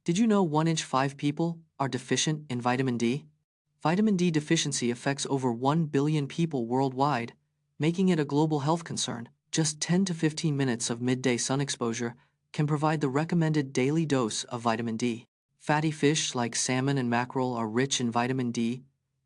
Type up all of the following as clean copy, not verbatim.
Did you know 1 in 5 people are deficient in vitamin D? Vitamin D deficiency affects over 1 billion people worldwide, making it a global health concern. Just 10 to 15 minutes of midday sun exposure can provide the recommended daily dose of vitamin D. Fatty fish like salmon and mackerel are rich in vitamin D,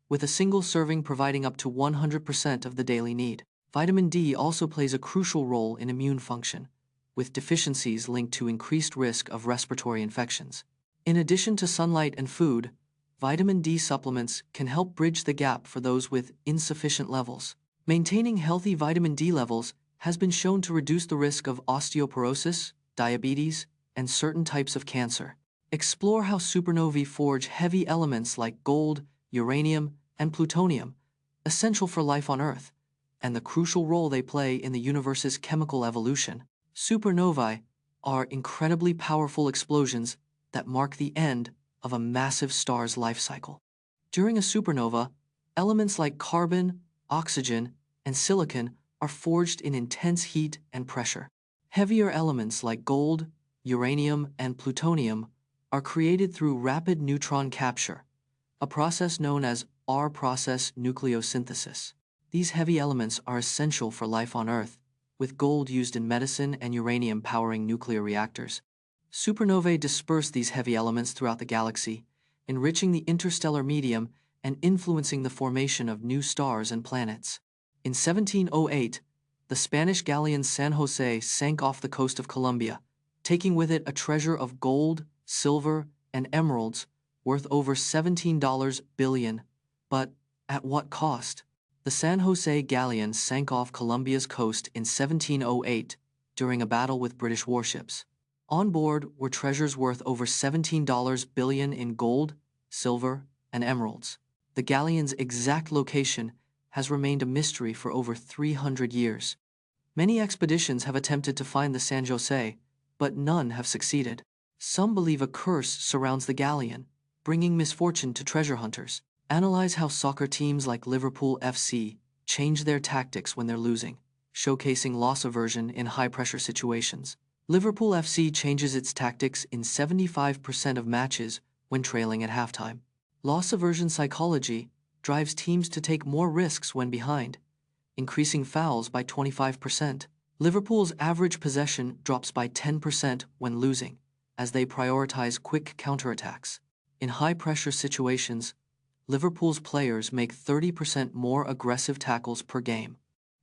with a single serving providing up to 100% of the daily need. Vitamin D also plays a crucial role in immune function, with deficiencies linked to increased risk of respiratory infections. In addition to sunlight and food, vitamin D supplements can help bridge the gap for those with insufficient levels. Maintaining healthy vitamin D levels has been shown to reduce the risk of osteoporosis, diabetes, and certain types of cancer. Explore how supernovae forge heavy elements like gold, uranium, and plutonium, essential for life on Earth, and the crucial role they play in the universe's chemical evolution. Supernovae are incredibly powerful explosions that mark the end of a massive star's life cycle. During a supernova, elements like carbon, oxygen, and silicon are forged in intense heat and pressure. Heavier elements like gold, uranium, and plutonium are created through rapid neutron capture, a process known as R-process nucleosynthesis. These heavy elements are essential for life on Earth, with gold used in medicine and uranium powering nuclear reactors. Supernovae disperse these heavy elements throughout the galaxy, enriching the interstellar medium and influencing the formation of new stars and planets. In 1708, the Spanish galleon San José sank off the coast of Colombia, taking with it a treasure of gold, silver, and emeralds worth over $17 billion. But at what cost? The San José galleon sank off Colombia's coast in 1708 during a battle with British warships. On board were treasures worth over $17 billion in gold, silver, and emeralds. The galleon's exact location has remained a mystery for over 300 years. Many expeditions have attempted to find the San José, but none have succeeded. Some believe a curse surrounds the galleon, bringing misfortune to treasure hunters. Analyze how soccer teams like Liverpool FC change their tactics when they're losing, showcasing loss aversion in high-pressure situations. Liverpool FC changes its tactics in 75% of matches when trailing at halftime. Loss aversion psychology drives teams to take more risks when behind, increasing fouls by 25%. Liverpool's average possession drops by 10% when losing, as they prioritize quick counterattacks. In high-pressure situations, Liverpool's players make 30% more aggressive tackles per game.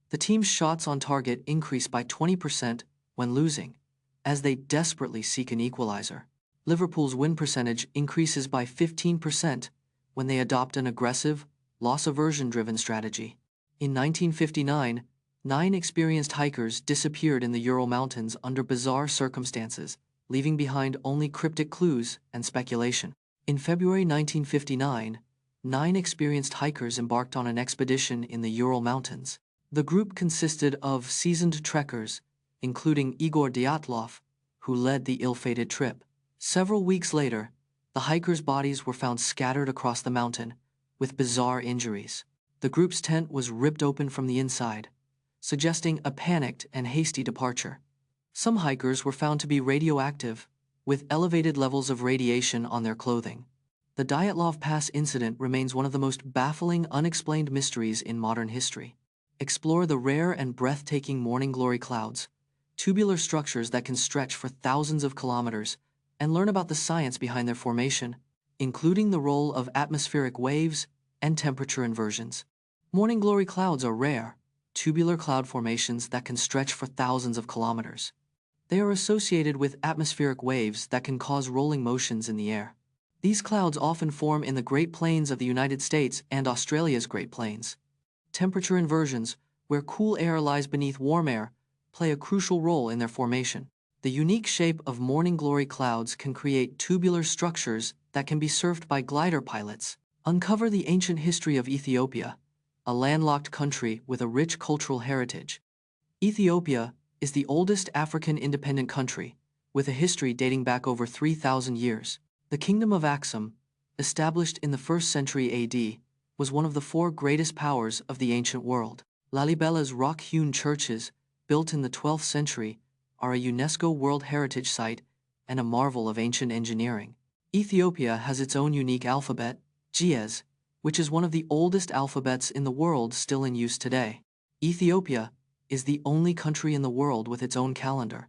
The team's shots on target increase by 20% when losing, as they desperately seek an equalizer. Liverpool's win percentage increases by 15% when they adopt an aggressive, loss aversion-driven strategy. In 1959, 9 experienced hikers disappeared in the Ural Mountains under bizarre circumstances, leaving behind only cryptic clues and speculation. In February 1959, 9 experienced hikers embarked on an expedition in the Ural Mountains. The group consisted of seasoned trekkers, including Igor Dyatlov, who led the ill-fated trip. Several weeks later, the hikers' bodies were found scattered across the mountain, with bizarre injuries. The group's tent was ripped open from the inside, suggesting a panicked and hasty departure. Some hikers were found to be radioactive, with elevated levels of radiation on their clothing. The Dyatlov Pass incident remains one of the most baffling, unexplained mysteries in modern history. Explore the rare and breathtaking morning glory clouds, tubular structures that can stretch for thousands of kilometers, and learn about the science behind their formation, including the role of atmospheric waves and temperature inversions. Morning glory clouds are rare, tubular cloud formations that can stretch for thousands of kilometers. They are associated with atmospheric waves that can cause rolling motions in the air. These clouds often form in the Great Plains of the United States and Australia's Great Plains. Temperature inversions, where cool air lies beneath warm air, play a crucial role in their formation. The unique shape of morning glory clouds can create tubular structures that can be surfed by glider pilots. Uncover the ancient history of Ethiopia, a landlocked country with a rich cultural heritage. Ethiopia is the oldest African independent country, with a history dating back over 3,000 years. The Kingdom of Aksum, established in the 1st century AD, was one of the 4 greatest powers of the ancient world. Lalibela's rock-hewn churches, built in the 12th century, are a UNESCO World Heritage Site and a marvel of ancient engineering. Ethiopia has its own unique alphabet, Ge'ez, which is one of the oldest alphabets in the world still in use today. Ethiopia is the only country in the world with its own calendar,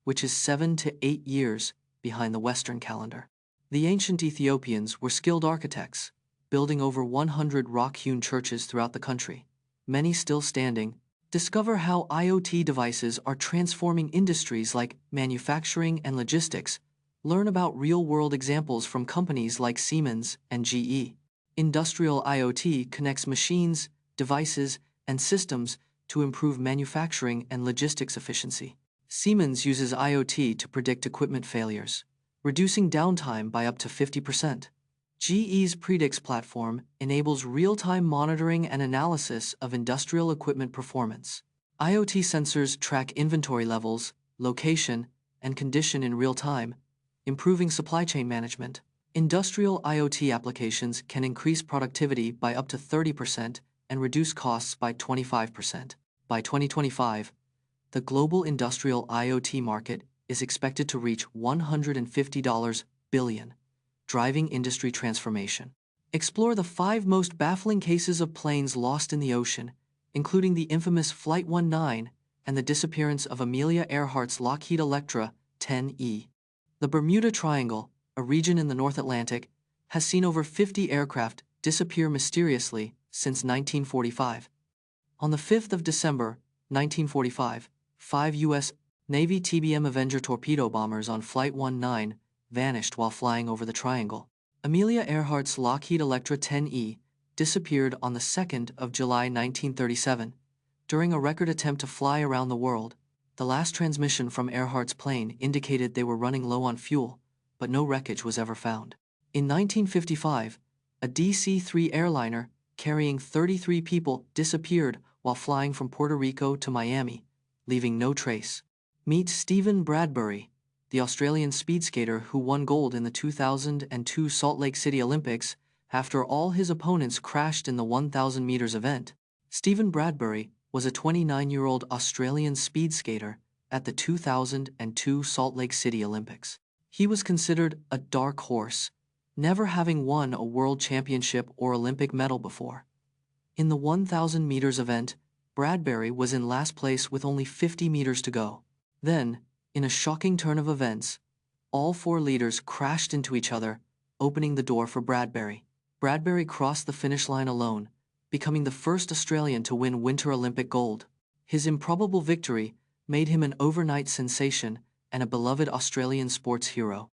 which is 7 to 8 years behind the Western calendar. The ancient Ethiopians were skilled architects, building over 100 rock-hewn churches throughout the country, many still standing. Discover how IoT devices are transforming industries like manufacturing and logistics. Learn about real-world examples from companies like Siemens and GE. Industrial IoT connects machines, devices, and systems to improve manufacturing and logistics efficiency. Siemens uses IoT to predict equipment failures, reducing downtime by up to 50%. GE's Predix platform enables real-time monitoring and analysis of industrial equipment performance. IoT sensors track inventory levels, location, and condition in real time, improving supply chain management. Industrial IoT applications can increase productivity by up to 30% and reduce costs by 25%. By 2025, the global industrial IoT market is expected to reach $150 billion, driving industry transformation. Explore the 5 most baffling cases of planes lost in the ocean, including the infamous Flight 19 and the disappearance of Amelia Earhart's Lockheed Electra 10E. The Bermuda Triangle, a region in the North Atlantic, has seen over 50 aircraft disappear mysteriously since 1945. On the 5th of December, 1945, 5 U.S. Navy TBM Avenger torpedo bombers on Flight 19 vanished while flying over the triangle. Amelia Earhart's Lockheed Electra 10E disappeared on the 2nd of July 1937 during a record attempt to fly around the world. The last transmission from Earhart's plane indicated they were running low on fuel, but no wreckage was ever found. In 1955, a DC-3 airliner carrying 33 people disappeared while flying from Puerto Rico to Miami, leaving no trace. Meet Stephen Bradbury, the Australian speed skater who won gold in the 2002 Salt Lake City Olympics after all his opponents crashed in the 1,000 meters event. Stephen Bradbury was a 29-year-old Australian speed skater at the 2002 Salt Lake City Olympics. He was considered a dark horse, never having won a world championship or Olympic medal before. In the 1,000 meters event, Bradbury was in last place with only 50 meters to go. Then, in a shocking turn of events, all 4 leaders crashed into each other, opening the door for Bradbury. Bradbury crossed the finish line alone, becoming the first Australian to win Winter Olympic gold. His improbable victory made him an overnight sensation and a beloved Australian sports hero.